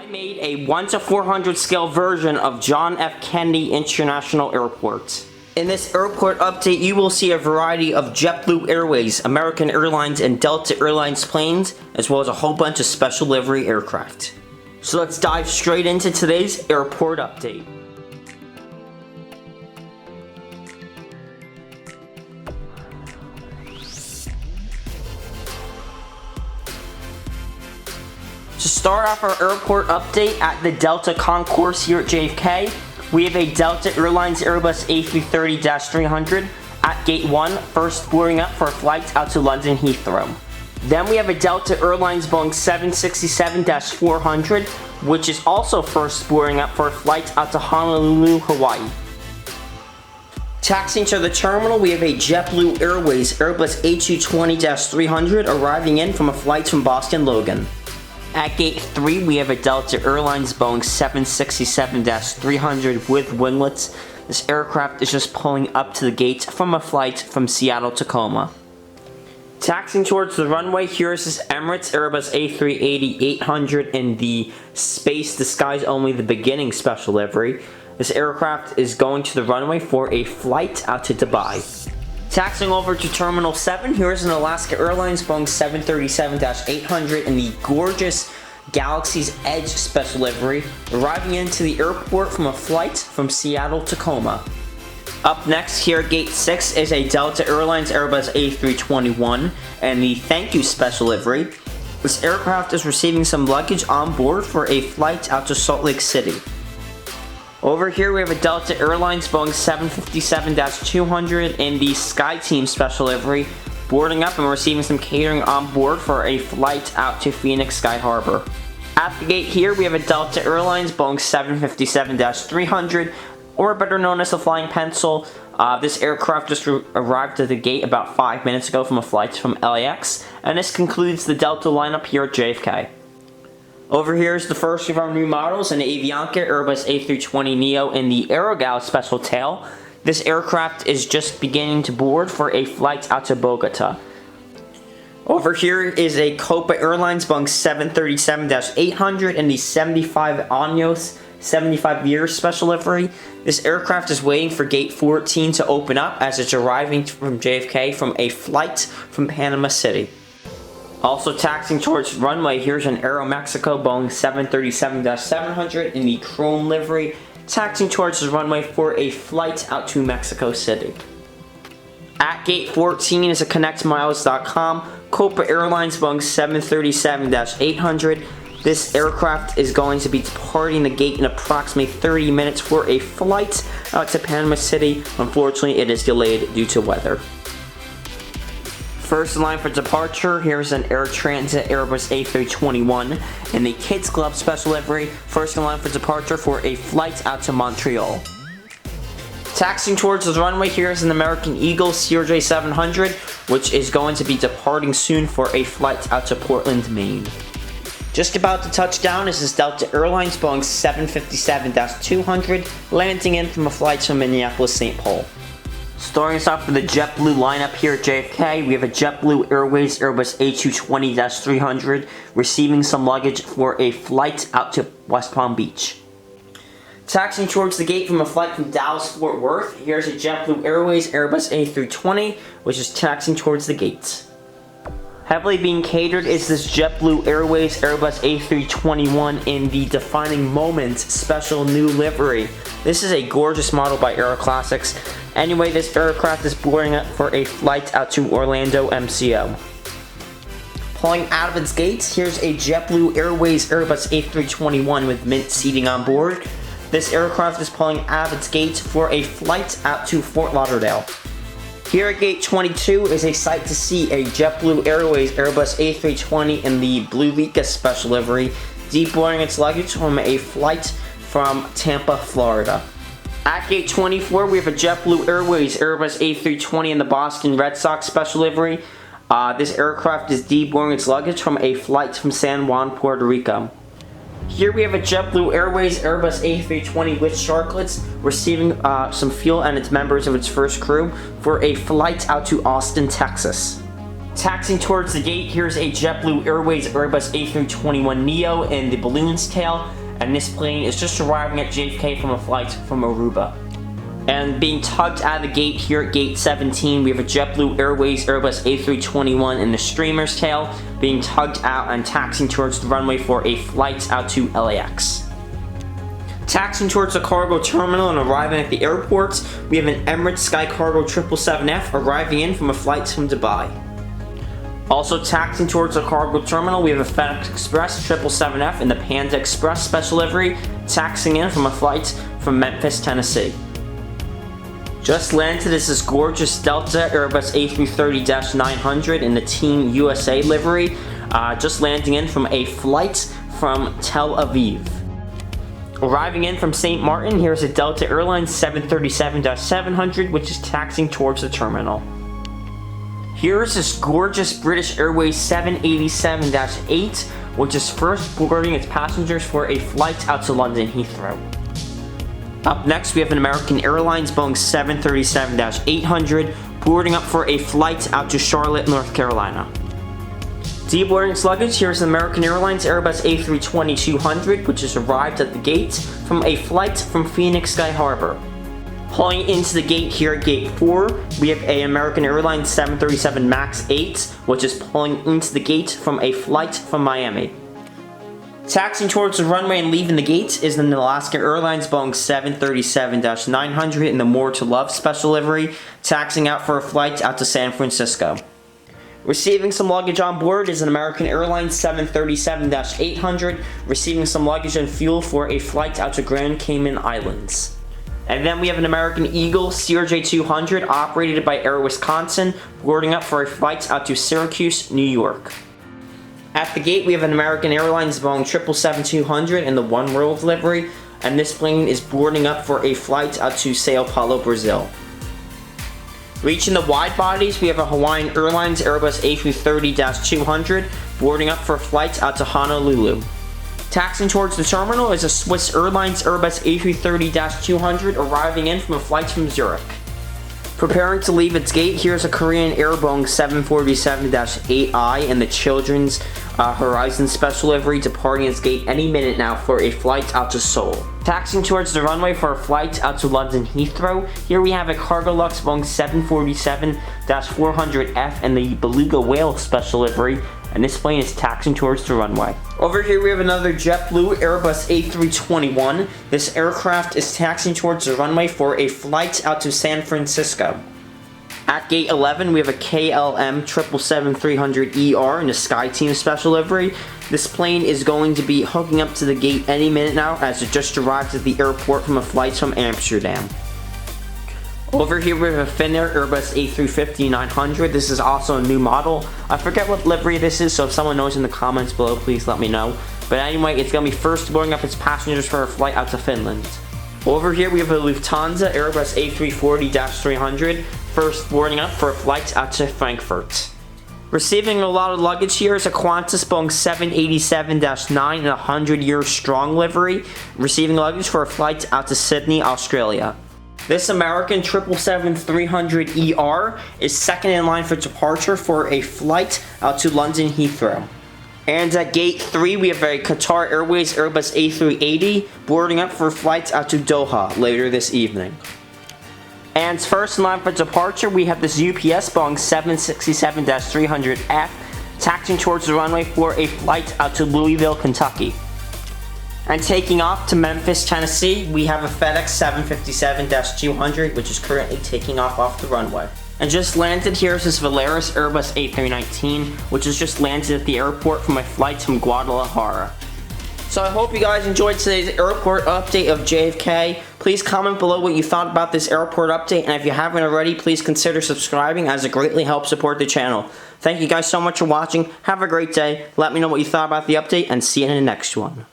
I made a 1:400 scale version of John F. Kennedy International Airport. In this airport update, you will see a variety of JetBlue Airways, American Airlines, and Delta Airlines planes, as well as a whole bunch of special livery aircraft. So let's dive straight into today's airport update. To start off our airport update at the Delta concourse here at JFK, we have a Delta Airlines Airbus A330-300 at Gate 1, first boarding up for a flight out to London Heathrow. Then we have a Delta Airlines Boeing 767-400, which is also first boarding up for a flight out to Honolulu, Hawaii. Taxiing to the terminal, we have a JetBlue Airways Airbus A220-300 arriving in from a flight from Boston Logan. At Gate 3, we have a Delta Airlines Boeing 767-300 with winglets. This aircraft is just pulling up to the gate from a flight from Seattle, Tacoma. Taxiing towards the runway, here is this Emirates Airbus A380-800 in the Space Disguise Only the Beginning special livery. This aircraft is going to the runway for a flight out to Dubai. Taxiing over to Terminal 7, here's an Alaska Airlines Boeing 737-800 in the gorgeous Galaxy's Edge special livery, arriving into the airport from a flight from Seattle, Tacoma. Up next here at Gate 6 is a Delta Airlines Airbus A321 and the Thank You special livery. This aircraft is receiving some luggage on board for a flight out to Salt Lake City. Over here we have a Delta Airlines Boeing 757-200 in the SkyTeam special livery, boarding up and receiving some catering on board for a flight out to Phoenix Sky Harbor. At the gate here we have a Delta Airlines Boeing 757-300, or better known as the Flying Pencil. This aircraft just arrived at the gate about 5 minutes ago from a flight from LAX, and this concludes the Delta lineup here at JFK. Over here is the first of our new models, an Avianca Airbus A320neo in the Aerogal special tail. This aircraft is just beginning to board for a flight out to Bogota. Over here is a Copa Airlines Boeing 737-800 in the 75 Años 75 years special livery. This aircraft is waiting for Gate 14 to open up as it's arriving from JFK from a flight from Panama City. Also taxiing towards runway, here's an Aeromexico Boeing 737-700 in the chrome livery, taxiing towards the runway for a flight out to Mexico City. At Gate 14 is a ConnectMiles.com Copa Airlines Boeing 737-800. This aircraft is going to be departing the gate in approximately 30 minutes for a flight out to Panama City. Unfortunately, it is delayed due to weather. First in line for departure, here's an Air Transat Airbus A321 in the Kids Club special livery. First in line for departure for a flight out to Montreal. Taxiing towards the runway, here's an American Eagle CRJ700, which is going to be departing soon for a flight out to Portland, Maine. Just about to touch down is this Delta Airlines Boeing 757-200, landing in from a flight from Minneapolis-St. Paul. Starting us off with the JetBlue lineup here at JFK, we have a JetBlue Airways Airbus A220-300 receiving some luggage for a flight out to West Palm Beach. Taxiing towards the gate from a flight from Dallas-Fort Worth, here's a JetBlue Airways Airbus A320, which is taxiing towards the gates. Heavily being catered is this JetBlue Airways Airbus A321 in the Defining Moments special new livery. This is a gorgeous model by Aero Classics. Anyway, this aircraft is boarding up for a flight out to Orlando MCO. Pulling out of its gates, here's a JetBlue Airways Airbus A321 with mint seating on board. This aircraft is pulling out of its gates for a flight out to Fort Lauderdale. Here at Gate 22 is a sight to see, a JetBlue Airways Airbus A320 in the Blue Vika special livery, deboarding its luggage from a flight from Tampa, Florida. At Gate 24, we have a JetBlue Airways Airbus A320 in the Boston Red Sox special livery. This aircraft is deboarding its luggage from a flight from San Juan, Puerto Rico. Here we have a JetBlue Airways Airbus A320 with sharklets receiving some fuel and its members of its first crew for a flight out to Austin, Texas. Taxiing towards the gate, here's a JetBlue Airways Airbus A321neo in the balloon's tail, and this plane is just arriving at JFK from a flight from Aruba. And being tugged out of the gate here at gate 17, we have a JetBlue Airways Airbus A321 in the streamer's tail, being tugged out and taxiing towards the runway for a flight out to LAX. Taxiing towards the cargo terminal and arriving at the airport, we have an Emirates Sky Cargo 777F arriving in from a flight from Dubai. Also taxiing towards the cargo terminal, we have a FedEx Express 777F in the Panda Express special livery, taxiing in from a flight from Memphis, Tennessee. Just landed is this gorgeous Delta Airbus A330-900 in the Team USA livery, just landing in from a flight from Tel Aviv. Arriving in from St. Martin, here's a Delta Airlines 737-700, which is taxiing towards the terminal. Here's this gorgeous British Airways 787-8, which is first boarding its passengers for a flight out to London Heathrow. Up next, we have an American Airlines Boeing 737-800 boarding up for a flight out to Charlotte, North Carolina. Deboarding its luggage, here's an American Airlines Airbus A320-200, which has arrived at the gate from a flight from Phoenix Sky Harbor. Pulling into the gate here at gate 4, we have an American Airlines 737 MAX 8, which is pulling into the gate from a flight from Miami. Taxiing towards the runway and leaving the gate is an Alaska Airlines Boeing 737-900 in the More to Love special livery, taxiing out for a flight out to San Francisco. Receiving some luggage on board is an American Airlines 737-800, receiving some luggage and fuel for a flight out to Grand Cayman Islands. And then we have an American Eagle CRJ-200 operated by Air Wisconsin, boarding up for a flight out to Syracuse, New York. At the gate, we have an American Airlines Boeing 777-200 in the One World livery, and this plane is boarding up for a flight out to Sao Paulo, Brazil. Reaching the Widebodies, we have a Hawaiian Airlines Airbus A330-200 boarding up for a flight out to Honolulu. Taxiing towards the terminal is a Swiss Airlines Airbus A330-200 arriving in from a flight from Zurich. Preparing to leave its gate, here's a Korean Air Boeing 747-8I in the Children's Horizon special livery, departing its gate any minute now for a flight out to Seoul. Taxiing towards the runway for a flight out to London Heathrow, here we have a Cargolux Boeing 747-400F in the Beluga Whale special livery, and this plane is taxiing towards the runway. Over here we have another JetBlue Airbus A321. This aircraft is taxiing towards the runway for a flight out to San Francisco. At gate 11, we have a KLM 777-300ER in the SkyTeam special livery. This plane is going to be hooking up to the gate any minute now as it just arrived at the airport from a flight from Amsterdam. Over here we have a Finnair Airbus A350-900. This is also a new model. I forget what livery this is, so if someone knows in the comments below, please let me know. But anyway, it's going to be first boarding up its passengers for a flight out to Finland. Over here we have a Lufthansa Airbus A340-300, first boarding up for a flight out to Frankfurt. Receiving a lot of luggage here is a Qantas Boeing 787-9 in a 100-year strong livery, receiving luggage for a flight out to Sydney, Australia. This American 777-300ER is second in line for departure for a flight out to London Heathrow. And at gate 3, we have a Qatar Airways Airbus A380 boarding up for flights out to Doha later this evening. And first in line for departure, we have this UPS Boeing 767-300F taxiing towards the runway for a flight out to Louisville, Kentucky. And taking off to Memphis, Tennessee, we have a FedEx 757-200, which is currently taking off the runway. And just landed here is this Volaris Airbus A319, which has just landed at the airport from a flight from Guadalajara. So I hope you guys enjoyed today's airport update of JFK. Please comment below what you thought about this airport update, and if you haven't already, please consider subscribing as it greatly helps support the channel. Thank you guys so much for watching. Have a great day. Let me know what you thought about the update, and see you in the next one.